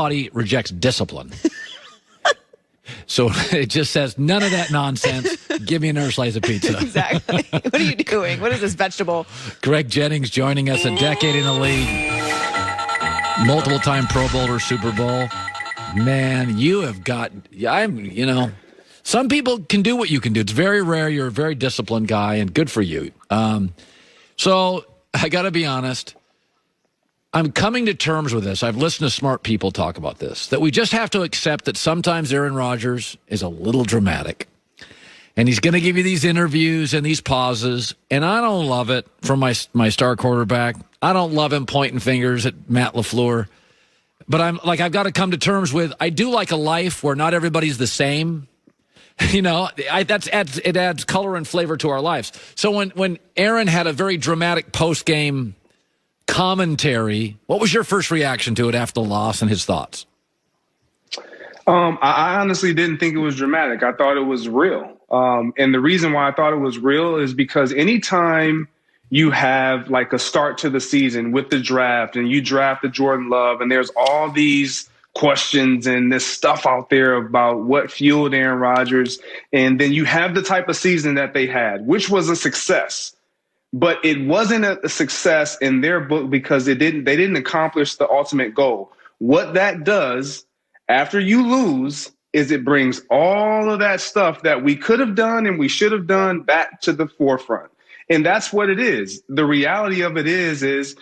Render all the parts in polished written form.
body rejects discipline. So it just says, none of that nonsense. Give me another slice of pizza. Exactly. What are you doing? What is this vegetable? Greg Jennings joining us, a decade in the league. Multiple-time Pro Bowler, Super Bowl. Man, you have got, some people can do what you can do. It's very rare. You're a very disciplined guy, and good for you. So I got to be honest. I'm coming to terms with this. I've listened to smart people talk about this, that we just have to accept that sometimes Aaron Rodgers is a little dramatic. And he's going to give you these interviews and these pauses, and I don't love it from my star quarterback. I don't love him pointing fingers at Matt LaFleur. But I've got to come to terms with, I do like a life where not everybody's the same. It adds color and flavor to our lives. So when Aaron had a very dramatic post-game commentary, what was your first reaction to it after the loss and his thoughts? I honestly didn't think it was dramatic. I thought it was real. And the reason why I thought it was real is because anytime you have like a start to the season with the draft and you draft the Jordan Love and there's all these questions and this stuff out there about what fueled Aaron Rodgers, and then you have the type of season that they had, which was a success. But it wasn't a success in their book because they didn't accomplish the ultimate goal. What that does after you lose is it brings all of that stuff that we could have done and we should have done back to the forefront. And that's what it is. The reality of it is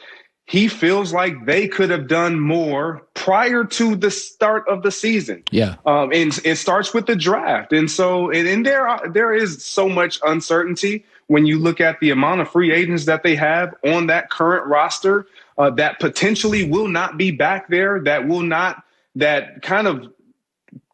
he feels like they could have done more prior to the start of the season. Yeah. And it starts with the draft. And so there is so much uncertainty when you look at the amount of free agents that they have on that current roster that potentially will not be back there, that kind of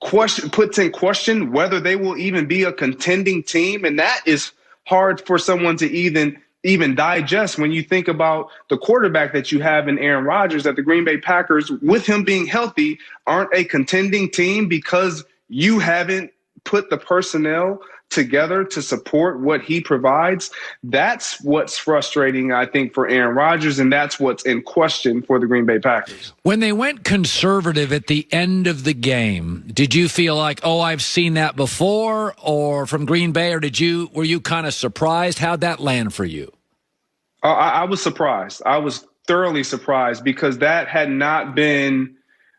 puts in question whether they will even be a contending team. And that is hard for someone to even digest when you think about the quarterback that you have in Aaron Rodgers, that the Green Bay Packers, with him being healthy, aren't a contending team because you haven't put the personnel together to support what he provides. That's what's frustrating, I think, for Aaron Rodgers, and that's what's in question for the Green Bay Packers. When they went conservative at the end of the game, did you feel like, oh, I've seen that before, or from Green Bay, or were you kind of surprised? How'd that land for you? I was surprised. I was thoroughly surprised because that had not been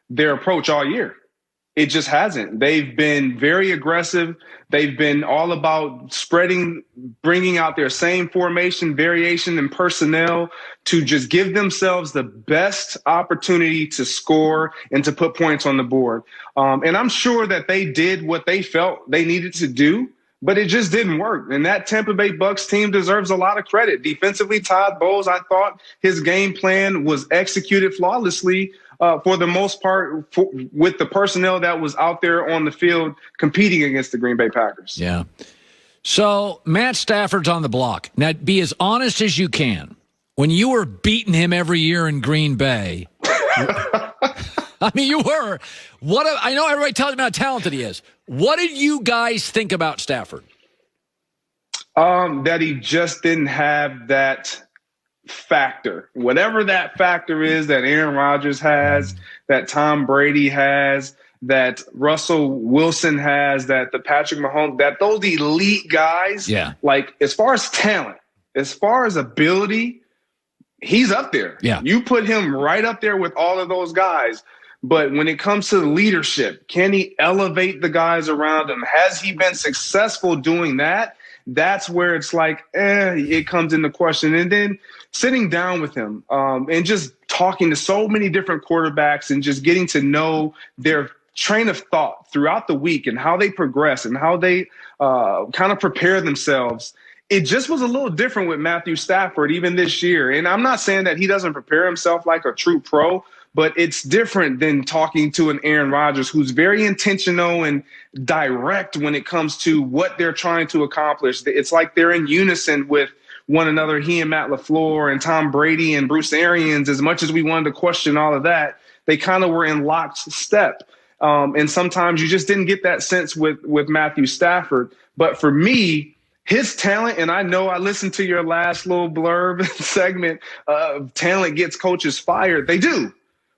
their approach all year. It just hasn't. They've been very aggressive. They've been all about bringing out their same formation, variation, and personnel to just give themselves the best opportunity to score and to put points on the board. And I'm sure that they did what they felt they needed to do, but it just didn't work. And that Tampa Bay Bucs team deserves a lot of credit. Defensively, Todd Bowles, I thought his game plan was executed flawlessly for the most part with the personnel that was out there on the field competing against the Green Bay Packers. Yeah. So Matt Stafford's on the block. Now, be as honest as you can. When you were beating him every year in Green Bay, I mean, you were. I know everybody tells him how talented he is. What did you guys think about Stafford? That he just didn't have that factor. Whatever that factor is that Aaron Rodgers has, that Tom Brady has, that Russell Wilson has, that the Patrick Mahomes, that those elite guys, like as far as talent, as far as ability, he's up there. Yeah. You put him right up there with all of those guys. But when it comes to leadership, can he elevate the guys around him? Has he been successful doing that? That's where it's like, it comes into question. And then sitting down with him and just talking to so many different quarterbacks and just getting to know their train of thought throughout the week and how they progress and how they kind of prepare themselves. It just was a little different with Matthew Stafford even this year. And I'm not saying that he doesn't prepare himself like a true pro, but it's different than talking to an Aaron Rodgers who's very intentional and direct when it comes to what they're trying to accomplish. It's like they're in unison with one another, he and Matt LaFleur and Tom Brady and Bruce Arians. As much as we wanted to question all of that, they kind of were in lockstep. And sometimes you just didn't get that sense with Matthew Stafford. But for me, his talent, and I know I listened to your last little blurb segment, talent gets coaches fired. They do.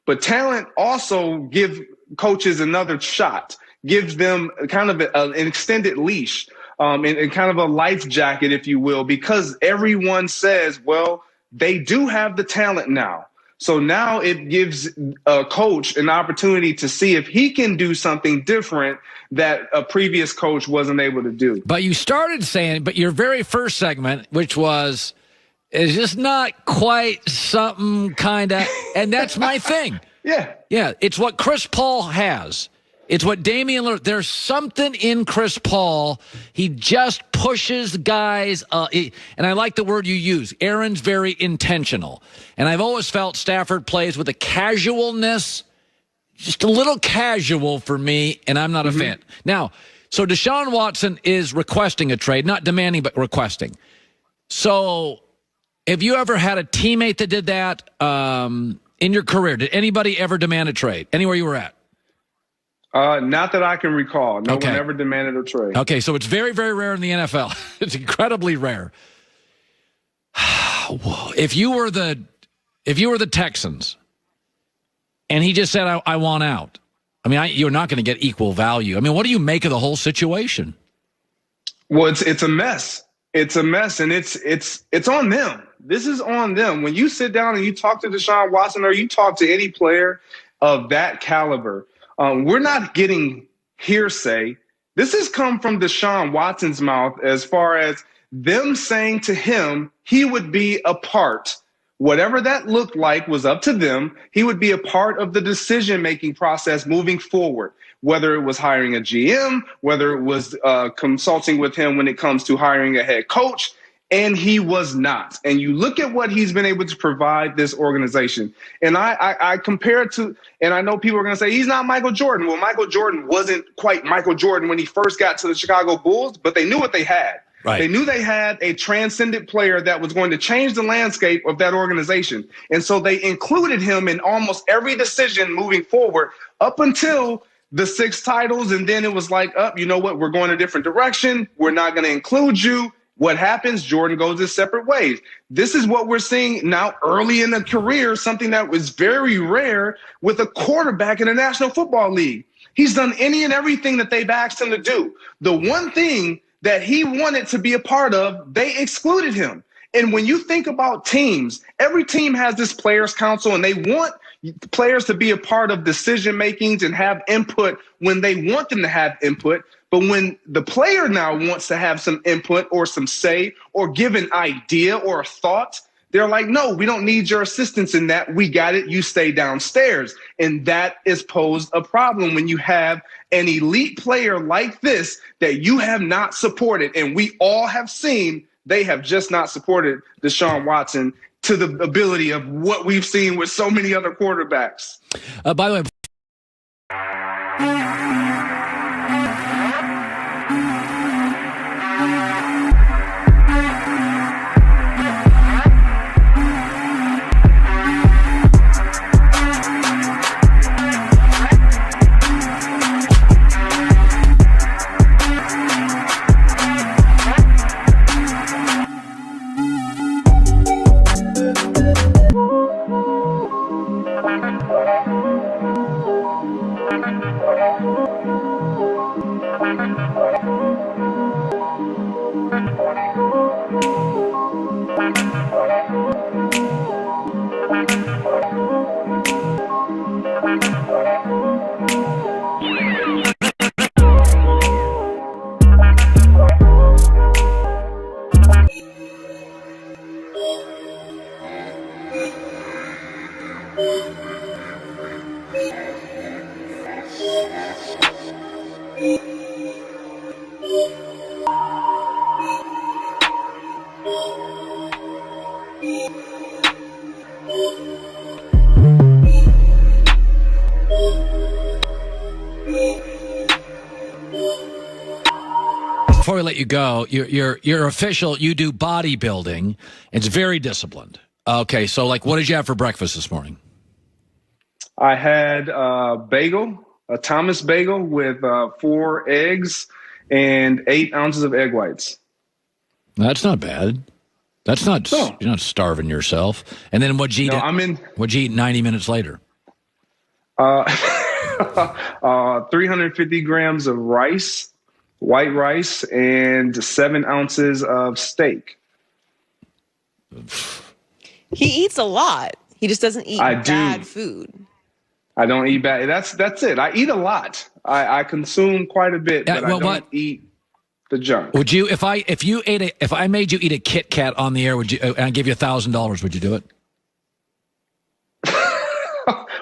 But talent also gives coaches another shot, gives them kind of an extended leash, and kind of a life jacket, if you will, because everyone says, well, they do have the talent now. So now it gives a coach an opportunity to see if he can do something different that a previous coach wasn't able to do. But you started saying, but your very first segment, which was, is just not quite something kind of, and that's my thing. Yeah. Yeah, it's what Chris Paul has. It's what Damian Lillard, there's something in Chris Paul. He just pushes guys. And I like the word you use. Aaron's very intentional. And I've always felt Stafford plays with a casualness, just a little casual for me, and I'm not a fan. Now, so Deshaun Watson is requesting a trade, not demanding, but requesting. So have you ever had a teammate that did that in your career? Did anybody ever demand a trade anywhere you were at? Not that I can recall. No Okay. one ever demanded a trade. Okay, so it's very, very rare in the NFL. It's incredibly rare. If you were the Texans, and he just said, "I want out," I mean, you're not going to get equal value. I mean, what do you make of the whole situation? Well, it's a mess. It's a mess, and it's on them. This is on them. When you sit down and you talk to Deshaun Watson or you talk to any player of that caliber, we're not getting hearsay. This has come from Deshaun Watson's mouth as far as them saying to him he would be a part. Whatever that looked like was up to them. He would be a part of the decision-making process moving forward, whether it was hiring a GM, whether it was consulting with him when it comes to hiring a head coach. And he was not. And you look at what he's been able to provide this organization. And I compare it to, and I know people are going to say, he's not Michael Jordan. Well, Michael Jordan wasn't quite Michael Jordan when he first got to the Chicago Bulls, but they knew what they had. Right. They knew they had a transcendent player that was going to change the landscape of that organization. And so they included him in almost every decision moving forward up until the 6 titles. And then it was like, you know what? We're going a different direction. We're not going to include you. What happens? Jordan goes his separate ways. This is what we're seeing now early in the career, something that was very rare with a quarterback in the National Football League. He's done any and everything that they've asked him to do. The one thing that he wanted to be a part of, they excluded him. And when you think about teams, every team has this players council, and they want players to be a part of decision makings and have input when they want them to have input. But when the player now wants to have some input or some say or give an idea or a thought, they're like, no, we don't need your assistance in that. We got it. You stay downstairs. And that is posed a problem when you have an elite player like this that you have not supported. And we all have seen they have just not supported Deshaun Watson to the ability of what we've seen with so many other quarterbacks. By the way, before we let you go, you're official. You do bodybuilding. It's very disciplined. Okay, so like, what did you have for breakfast this morning? I had a bagel, a Thomas bagel with 4 eggs and 8 ounces of egg whites. That's not bad. That's not, You're not starving yourself. And then what'd you eat? No, what'd you eat 90 minutes later? Uh, 350 grams of rice, white rice, and 7 ounces of steak. He eats a lot. He just doesn't eat bad food. I don't eat bad. That's it. I eat a lot. I consume quite a bit, but I don't eat the junk. Would you, if I made you eat a Kit Kat on the air, would you? And I give you $1,000, would you do it?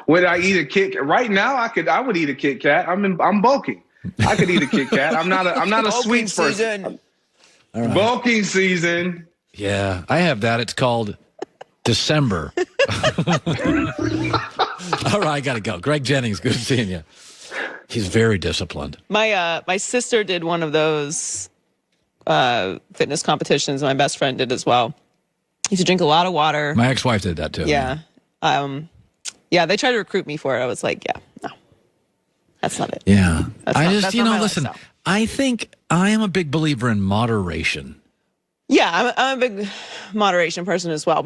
Would I eat a Kit Kat? Right now, I would eat a Kit Kat. I'm bulking. I could eat a Kit Kat. I'm not a sweet person. Right. Bulking season. Yeah, I have that. It's called December. All right, I got to go. Greg Jennings, good seeing you. He's very disciplined. My sister did one of those fitness competitions. My best friend did as well. He used to drink a lot of water. My ex-wife did that too. Yeah. Yeah, they tried to recruit me for it. I was like, yeah, no, that's not it. Yeah. That's not listen, lifestyle. I think I am a big believer in moderation. Yeah, I'm a big moderation person as well. But